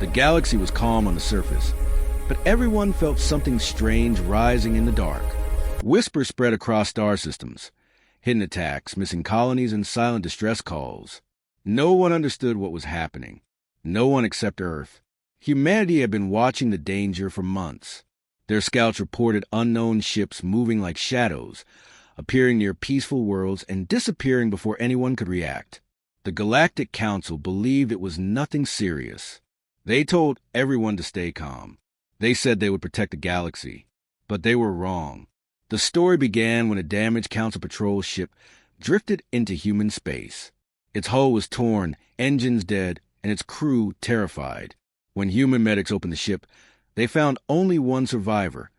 The galaxy was calm on the surface, but everyone felt something strange rising in the dark. Whispers spread across star systems. Hidden attacks, missing colonies, and silent distress calls. No one understood what was happening. No one except Earth. Humanity had been watching the danger for months. Their scouts reported unknown ships moving like shadows, appearing near peaceful worlds and disappearing before anyone could react. The Galactic Council believed it was nothing serious. They told everyone to stay calm. They said they would protect the galaxy, but they were wrong. The story began when a damaged Council patrol ship drifted into human space. Its hull was torn, engines dead, and its crew terrified. When human medics opened the ship, they found only one survivor,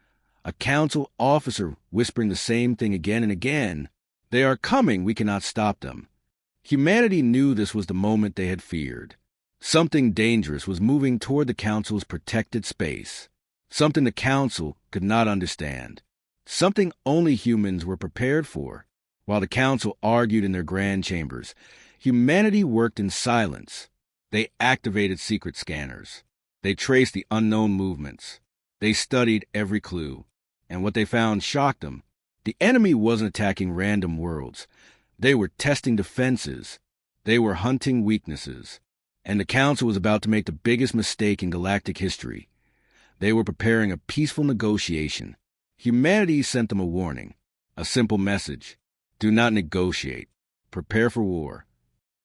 a Council officer whispering the same thing again and again. "They are coming, we cannot stop them." Humanity knew this was the moment they had feared. Something dangerous was moving toward the Council's protected space. Something the Council could not understand. Something only humans were prepared for. While the Council argued in their grand chambers, humanity worked in silence. They activated secret scanners. They traced the unknown movements. They studied every clue. And what they found shocked them. The enemy wasn't attacking random worlds. They were testing defenses. They were hunting weaknesses. And the Council was about to make the biggest mistake in galactic history. They were preparing a peaceful negotiation. Humanity sent them a warning, a simple message. Do not negotiate. Prepare for war.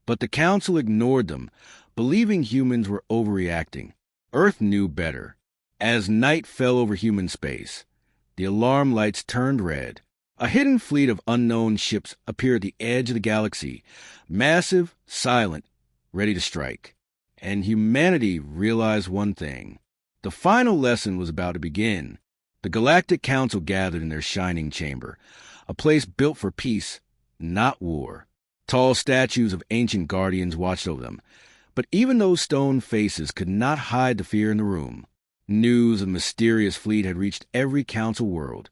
But the Council ignored them, believing humans were overreacting. Earth knew better. As night fell over human space, the alarm lights turned red. A hidden fleet of unknown ships appeared at the edge of the galaxy, massive, silent, ready to strike. And humanity realized one thing. The final lesson was about to begin. The Galactic Council gathered in their shining chamber, a place built for peace, not war. Tall statues of ancient guardians watched over them, but even those stone faces could not hide the fear in the room. News of a mysterious fleet had reached every Council world,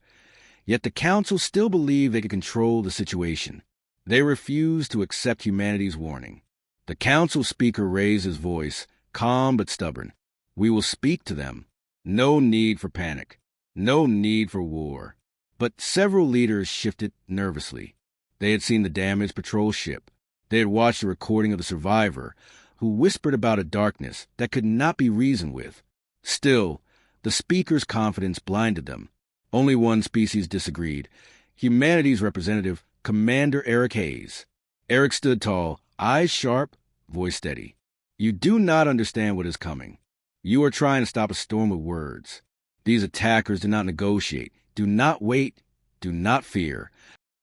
yet the Council still believed they could control the situation. They refused to accept humanity's warning. The Council speaker raised his voice, calm but stubborn. "We will speak to them. No need for panic. No need for war." But several leaders shifted nervously. They had seen the damaged patrol ship. They had watched a recording of the survivor, who whispered about a darkness that could not be reasoned with. Still, the speaker's confidence blinded them. Only one species disagreed. Humanity's representative, Commander Eric Hayes. Eric stood tall, eyes sharp, voice steady. "You do not understand what is coming. You are trying to stop a storm with words. These attackers do not negotiate. Do not wait. Do not fear."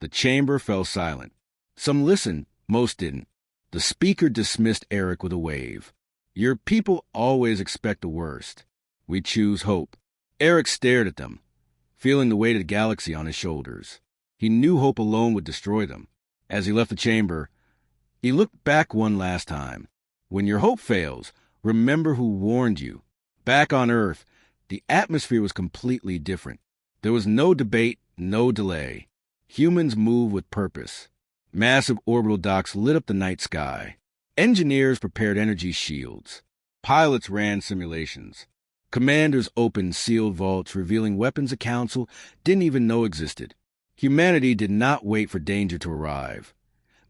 The chamber fell silent. Some listened, most didn't. The speaker dismissed Eric with a wave. "Your people always expect the worst. We choose hope." Eric stared at them, feeling the weight of the galaxy on his shoulders. He knew hope alone would destroy them. As he left the chamber, he looked back one last time. When your hope fails, remember who warned you. Back on Earth, the atmosphere was completely different. There was no debate, no delay. Humans moved with purpose. Massive orbital docks lit up the night sky. Engineers prepared energy shields. Pilots ran simulations. Commanders opened sealed vaults revealing weapons the Council didn't even know existed. Humanity did not wait for danger to arrive.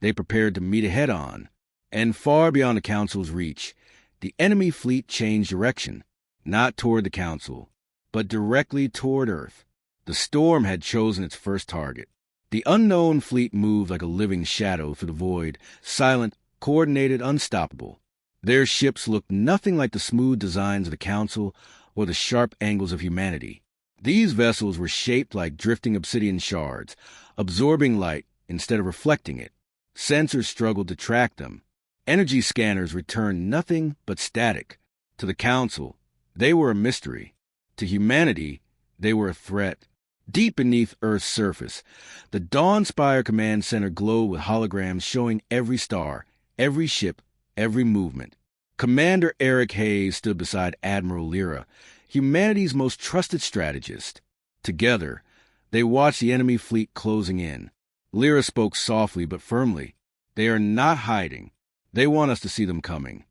They prepared to meet it head-on. And far beyond the Council's reach, the enemy fleet changed direction, not toward the Council, but directly toward Earth. The storm had chosen its first target. The unknown fleet moved like a living shadow through the void, silent, coordinated, unstoppable. Their ships looked nothing like the smooth designs of the Council or the sharp angles of humanity. These vessels were shaped like drifting obsidian shards, absorbing light instead of reflecting it. Sensors struggled to track them. Energy scanners returned nothing but static. To the Council, they were a mystery. To humanity, they were a threat. Deep beneath Earth's surface, the Dawn Spire Command Center glowed with holograms showing every star, every ship, every movement. Commander Eric Hayes stood beside Admiral Lyra, humanity's most trusted strategist. Together, they watched the enemy fleet closing in. Lyra spoke softly but firmly. "They are not hiding. They want us to see them coming."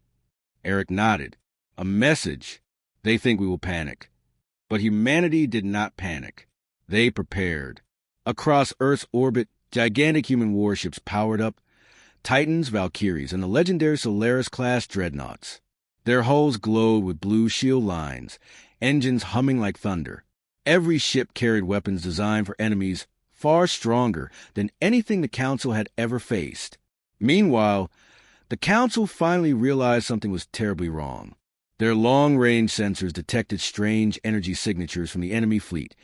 Eric nodded. A message. They think we will panic. But humanity did not panic. They prepared. Across Earth's orbit, gigantic human warships powered up, Titans, Valkyries, and the legendary Solaris-class dreadnoughts. Their hulls glowed with blue shield lines, engines humming like thunder. Every ship carried weapons designed for enemies far stronger than anything the Council had ever faced. Meanwhile, the Council finally realized something was terribly wrong. Their long-range sensors detected strange energy signatures from the enemy fleet.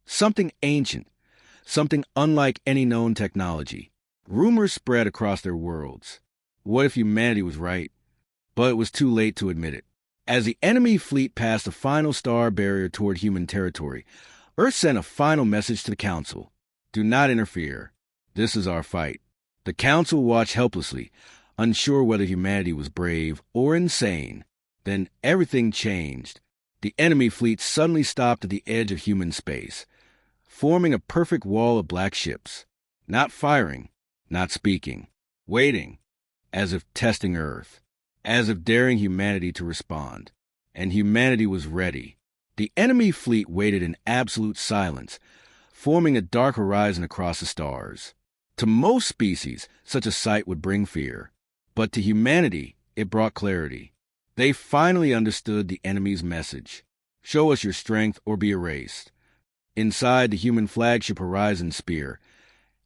Something ancient, something unlike any known technology. Rumors spread across their worlds. What if humanity was right? But it was too late to admit it. As the enemy fleet passed the final star barrier toward human territory, Earth sent a final message to the Council. Do not interfere. This is our fight. The Council watched helplessly, unsure whether humanity was brave or insane. Then everything changed. The enemy fleet suddenly stopped at the edge of human space, forming a perfect wall of black ships. Not firing, not speaking, waiting, as if testing Earth, as if daring humanity to respond. And humanity was ready. The enemy fleet waited in absolute silence, forming a dark horizon across the stars. To most species, such a sight would bring fear. But to humanity, it brought clarity. They finally understood the enemy's message. Show us your strength or be erased. Inside the human flagship Horizon Spear,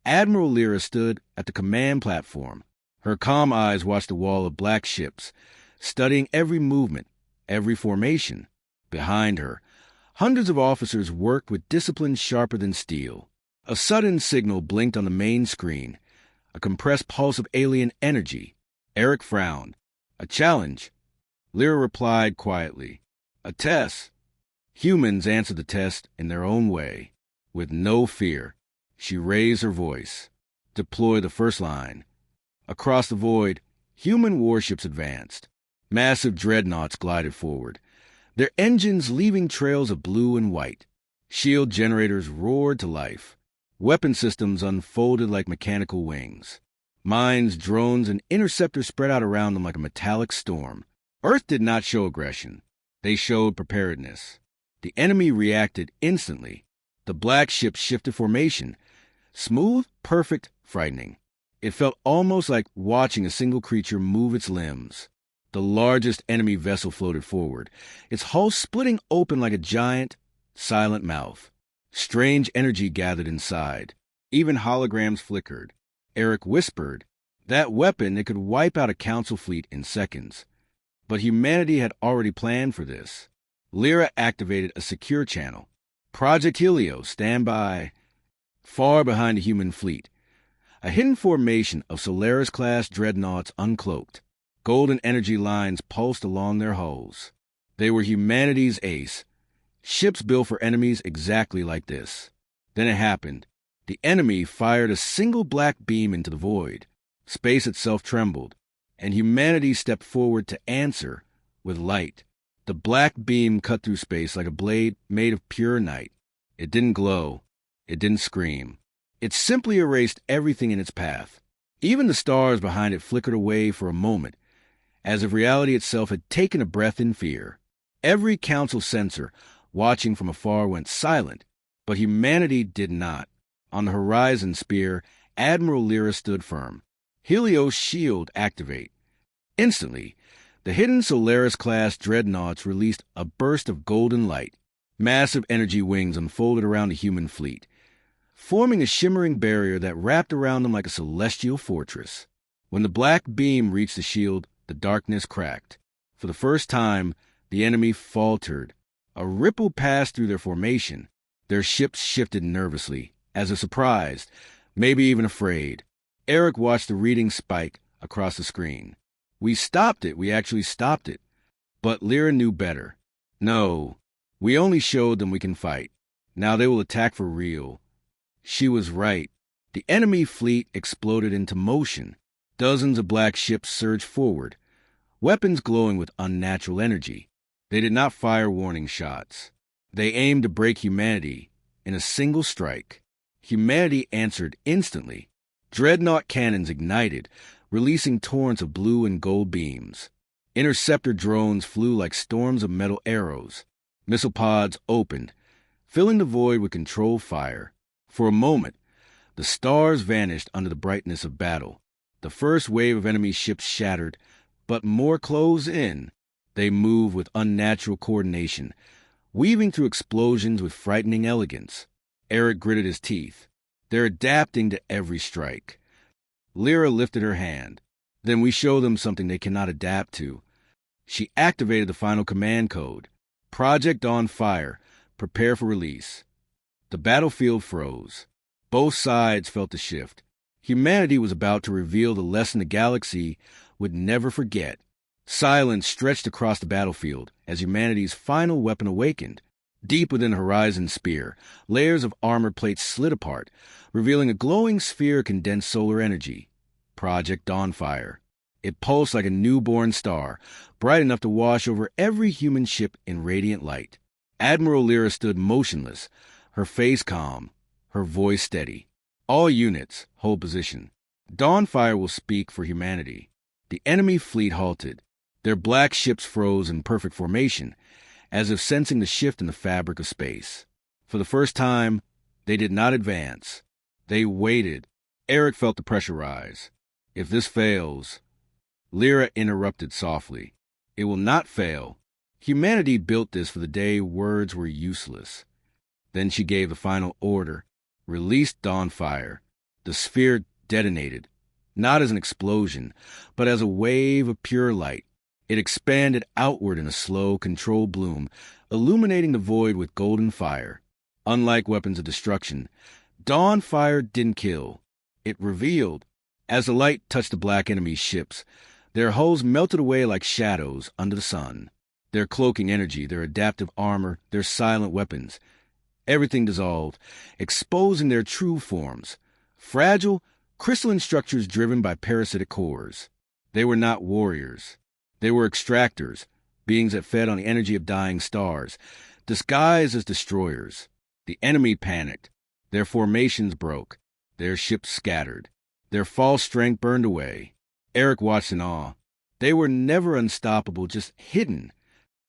Admiral Lyra stood at the command platform. Her calm eyes watched the wall of black ships, studying every movement, every formation. Behind her, hundreds of officers worked with discipline sharper than steel. A sudden signal blinked on the main screen, a compressed pulse of alien energy. Eric frowned. A challenge. Lyra replied quietly. A test. Humans answered the test in their own way, with no fear. She raised her voice. Deploy the first line. Across the void, human warships advanced. Massive dreadnoughts glided forward, their engines leaving trails of blue and white. Shield generators roared to life. Weapon systems unfolded like mechanical wings. Mines, drones, and interceptors spread out around them like a metallic storm. Earth did not show aggression. They showed preparedness. The enemy reacted instantly. The black ship shifted formation. Smooth, perfect, frightening. It felt almost like watching a single creature move its limbs. The largest enemy vessel floated forward, its hull splitting open like a giant, silent mouth. Strange energy gathered inside. Even holograms flickered. Eric whispered, that weapon, it could wipe out a Council fleet in seconds. But humanity had already planned for this. Lyra activated a secure channel. Project Helio, stand by. Far behind the human fleet, a hidden formation of Solaris-class dreadnoughts uncloaked. Golden energy lines pulsed along their hulls. They were humanity's ace, ships built for enemies exactly like this. Then it happened. The enemy fired a single black beam into the void. Space itself trembled, and humanity stepped forward to answer with light. The black beam cut through space like a blade made of pure night. It didn't glow. It didn't scream. It simply erased everything in its path. Even the stars behind it flickered away for a moment, as if reality itself had taken a breath in fear. Every Council sensor, watching from afar, went silent, but humanity did not. On the Horizon Spear, Admiral Lyra stood firm. Helio's shield activate. Instantly, the hidden Solaris-class dreadnoughts released a burst of golden light. Massive energy wings unfolded around the human fleet, forming a shimmering barrier that wrapped around them like a celestial fortress. When the black beam reached the shield, the darkness cracked. For the first time, the enemy faltered. A ripple passed through their formation. Their ships shifted nervously, as if surprised, maybe even afraid. Eric watched the reading spike across the screen. We stopped it. We actually stopped it. But Lyra knew better. No, we only showed them we can fight. Now they will attack for real. She was right. The enemy fleet exploded into motion. Dozens of black ships surged forward, weapons glowing with unnatural energy. They did not fire warning shots. They aimed to break humanity in a single strike. Humanity answered instantly. Dreadnought cannons ignited, releasing torrents of blue and gold beams. Interceptor drones flew like storms of metal arrows. Missile pods opened, filling the void with controlled fire. For a moment, the stars vanished under the brightness of battle. The first wave of enemy ships shattered, but more closed in. They moved with unnatural coordination, weaving through explosions with frightening elegance. Eric gritted his teeth. They're adapting to every strike. Lyra lifted her hand. Then we show them something they cannot adapt to. She activated the final command code. Project on fire. Prepare for release. The battlefield froze. Both sides felt the shift. Humanity was about to reveal the lesson the galaxy would never forget. Silence stretched across the battlefield as humanity's final weapon awakened. Deep within Horizon's spear, layers of armor plates slid apart, revealing a glowing sphere of condensed solar energy. Project Dawnfire. It pulsed like a newborn star, bright enough to wash over every human ship in radiant light. Admiral Lyra stood motionless, her face calm, her voice steady. All units, hold position. Dawnfire will speak for humanity. The enemy fleet halted. Their black ships froze in perfect formation, as if sensing the shift in the fabric of space. For the first time, they did not advance. They waited. Eric felt the pressure rise. If this fails... Lyra interrupted softly. It will not fail. Humanity built this for the day words were useless. Then she gave the final order. Released Dawnfire. The sphere detonated, not as an explosion, but as a wave of pure light. It expanded outward in a slow, controlled bloom, illuminating the void with golden fire. Unlike weapons of destruction, Dawnfire didn't kill. It revealed. As the light touched the black enemy's ships, their hulls melted away like shadows under the sun. Their cloaking energy, their adaptive armor, their silent weapons. Everything dissolved, exposing their true forms. Fragile, crystalline structures driven by parasitic cores. They were not warriors. They were extractors, beings that fed on the energy of dying stars, disguised as destroyers. The enemy panicked. Their formations broke. Their ships scattered. Their false strength burned away. Eric watched in awe. They were never unstoppable, just hidden.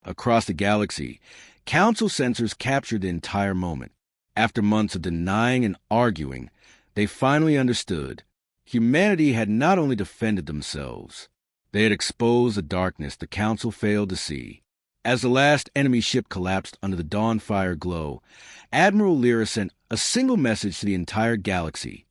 Across the galaxy, Council sensors captured the entire moment. After months of denying and arguing, they finally understood. Humanity had not only defended themselves, they had exposed the darkness the Council failed to see. As the last enemy ship collapsed under the Dawnfire glow, Admiral Lyra sent a single message to the entire galaxy.